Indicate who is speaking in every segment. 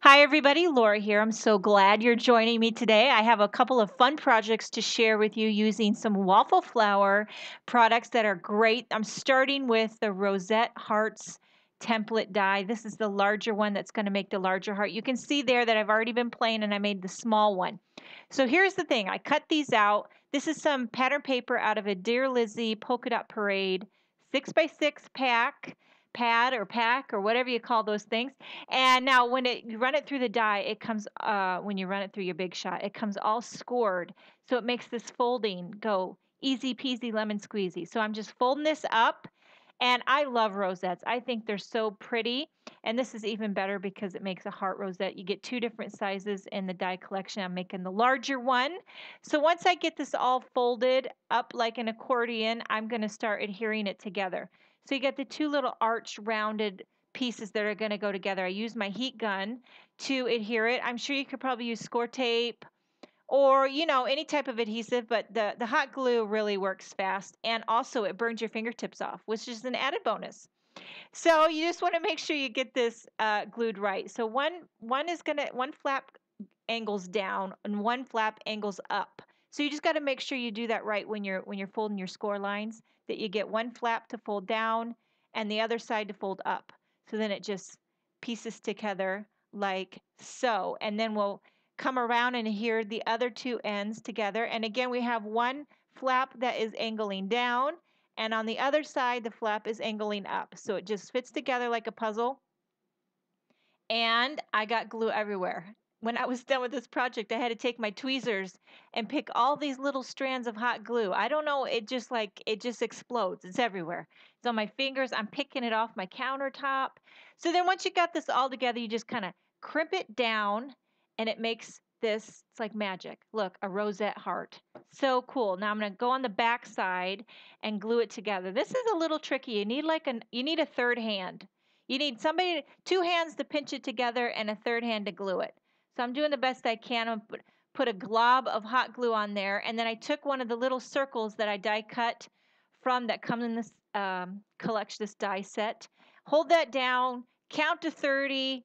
Speaker 1: Hi, everybody. Laura here. I'm so glad you're joining me today. I have a couple of fun projects to share with you using some Waffle Flower products that are great. I'm starting with the Rosette Hearts template die. This is the larger one that's going to make the larger heart. You can see there that I've already been playing and I made the small one. So here's the thing. I cut these out. This is some pattern paper out of a Dear Lizzie Polka Dot Parade 6x6 pad or pack or whatever you call those things. And now when you run it through the die, it comes, when you run it through your Big Shot, it comes all scored. So it makes this folding go easy peasy lemon squeezy. So I'm just folding this up, and I love rosettes. I think they're so pretty. And this is even better because it makes a heart rosette. You get two different sizes in the die collection. I'm making the larger one. So once I get this all folded up like an accordion, I'm going to start adhering it together. So you get the two little arched rounded pieces that are going to go together. I use my heat gun to adhere it. I'm sure you could probably use score tape or any type of adhesive, but the hot glue really works fast, and also it burns your fingertips off, which is an added bonus. So you just want to make sure you get this glued right. So one flap angles down and one flap angles up. So you just got to make sure you do that right when you're folding your score lines, that you get one flap to fold down and the other side to fold up. So then it just pieces together like so. And then we'll come around and adhere the other two ends together. And again, we have one flap that is angling down, and on the other side, the flap is angling up. So it just fits together like a puzzle. And I got glue everywhere. When I was done with this project, I had to take my tweezers and pick all these little strands of hot glue. I don't know, it just explodes. It's everywhere. It's on my fingers. I'm picking it off my countertop. So then once you got this all together, you just kind of crimp it down and it makes this, it's like magic. Look, a rosette heart. So cool. Now I'm going to go on the back side and glue it together. This is a little tricky. You need a third hand. You need two hands to pinch it together and a third hand to glue it. So I'm doing the best I can. I'm put a glob of hot glue on there, and then I took one of the little circles that I die cut from that come in this collection, this die set. Hold that down, count to 30,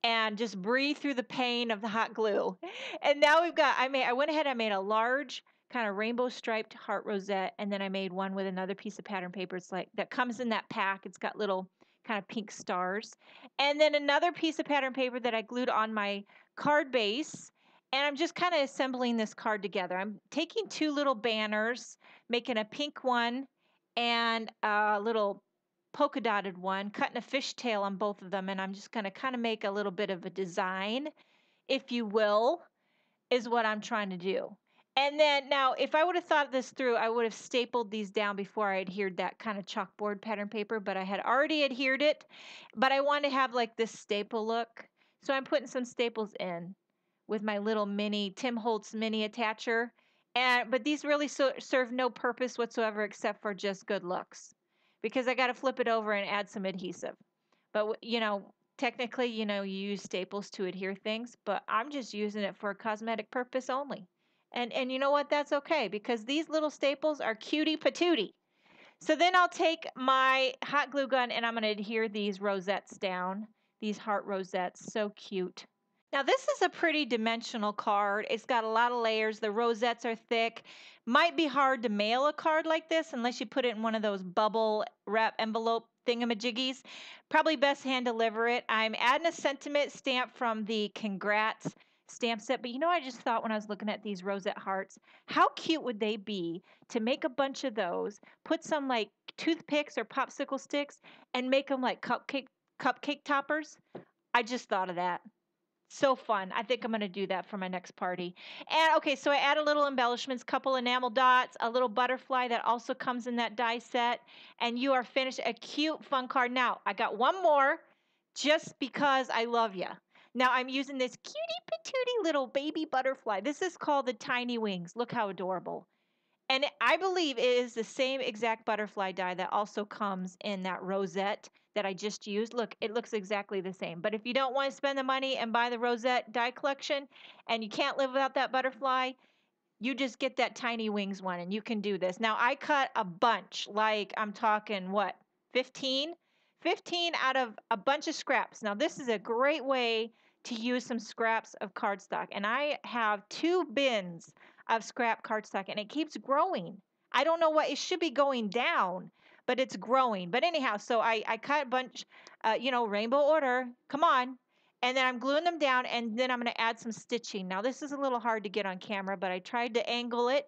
Speaker 1: and just breathe through the pain of the hot glue. And now I went ahead, I made a large kind of rainbow striped heart rosette, and then I made one with another piece of pattern paper. It's like that comes in that pack. It's got little kind of pink stars. And then another piece of pattern paper that I glued on my card base. And I'm just kind of assembling this card together. I'm taking two little banners, making a pink one and a little polka dotted one, cutting a fishtail on both of them, and I'm just going to kind of make a little bit of a design, if you will, is what I'm trying to do. And then now, if I would have thought this through, I would have stapled these down before I adhered that kind of chalkboard pattern paper, but I had already adhered it, but I want to have like this staple look. So I'm putting some staples in with my little mini Tim Holtz mini attacher. But these really serve no purpose whatsoever except for just good looks, because I got to flip it over and add some adhesive. But technically, you use staples to adhere things, but I'm just using it for a cosmetic purpose only. And you know what? That's okay, because these little staples are cutie patootie. So then I'll take my hot glue gun and I'm going to adhere these rosettes down, these heart rosettes. So cute. Now this is a pretty dimensional card. It's got a lot of layers. The rosettes are thick. Might be hard to mail a card like this unless you put it in one of those bubble wrap envelope thingamajiggies. Probably best hand deliver it. I'm adding a sentiment stamp from the Congrats stamp set. But I just thought when I was looking at these rosette hearts, how cute would they be to make a bunch of those, put some like toothpicks or popsicle sticks, and make them like cupcake toppers? I just thought of that. So fun. I think I'm going to do that for my next party. And okay, so I add a little embellishments, couple enamel dots, a little butterfly that also comes in that die set, and you are finished. A cute, fun card. Now, I got one more just because I love you. Now, I'm using this cutie patootie little baby butterfly. This is called the Tiny Wings. Look how adorable. And I believe it is the same exact butterfly die that also comes in that rosette that I just used. Look, it looks exactly the same. But if you don't want to spend the money and buy the rosette die collection and you can't live without that butterfly, you just get that Tiny Wings one and you can do this. Now, I cut a bunch, like I'm talking what, 15? 15 out of a bunch of scraps. Now, this is a great way to use some scraps of cardstock. And I have 2 bins of scrap cardstock and it keeps growing. I don't know what it should be going down, but it's growing. But anyhow, so I cut a bunch, rainbow order. Come on. And then I'm gluing them down and then I'm going to add some stitching. Now, this is a little hard to get on camera, but I tried to angle it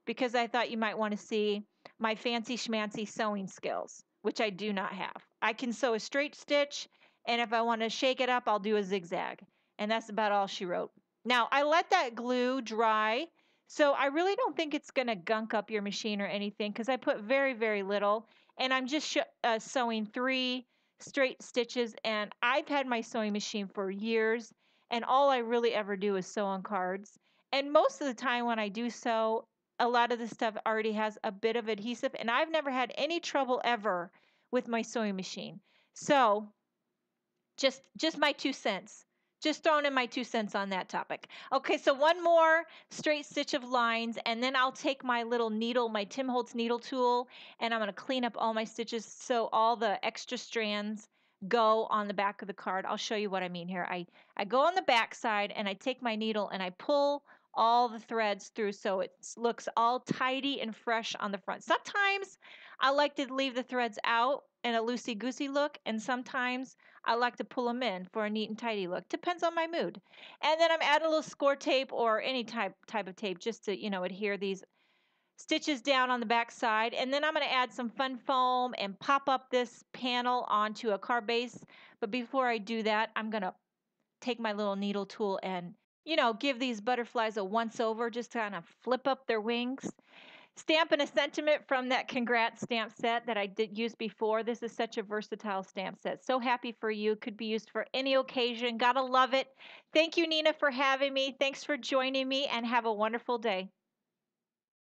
Speaker 1: because I thought you might want to see my fancy schmancy sewing skills, which I do not have. I can sew a straight stitch, and if I want to shake it up, I'll do a zigzag. And that's about all she wrote. Now, I let that glue dry, so I really don't think it's going to gunk up your machine or anything because I put very, very little. And I'm just sewing 3 straight stitches, and I've had my sewing machine for years, and all I really ever do is sew on cards. And most of the time when I do sew, a lot of the stuff already has a bit of adhesive, and I've never had any trouble ever with my sewing machine. So just my 2 cents. Just throwing in my 2 cents on that topic. Okay, so one more straight stitch of lines, and then I'll take my little needle, my Tim Holtz needle tool, and I'm going to clean up all my stitches so all the extra strands go on the back of the card. I'll show you what I mean here. I go on the back side and I take my needle and I pull all the threads through so it looks all tidy and fresh on the front. Sometimes I like to leave the threads out in a loosey-goosey look, and sometimes I like to pull them in for a neat and tidy look. Depends on my mood. And then I'm adding a little score tape or any type of tape just to, adhere these stitches down on the back side. And then I'm going to add some fun foam and pop up this panel onto a card base. But before I do that, I'm going to take my little needle tool and, give these butterflies a once over, just to kind of flip up their wings. Stamping a sentiment from that congrats stamp set that I did use before. This is such a versatile stamp set. So happy for you. Could be used for any occasion. Gotta love it. Thank you, Nina, for having me. Thanks for joining me, and have a wonderful day.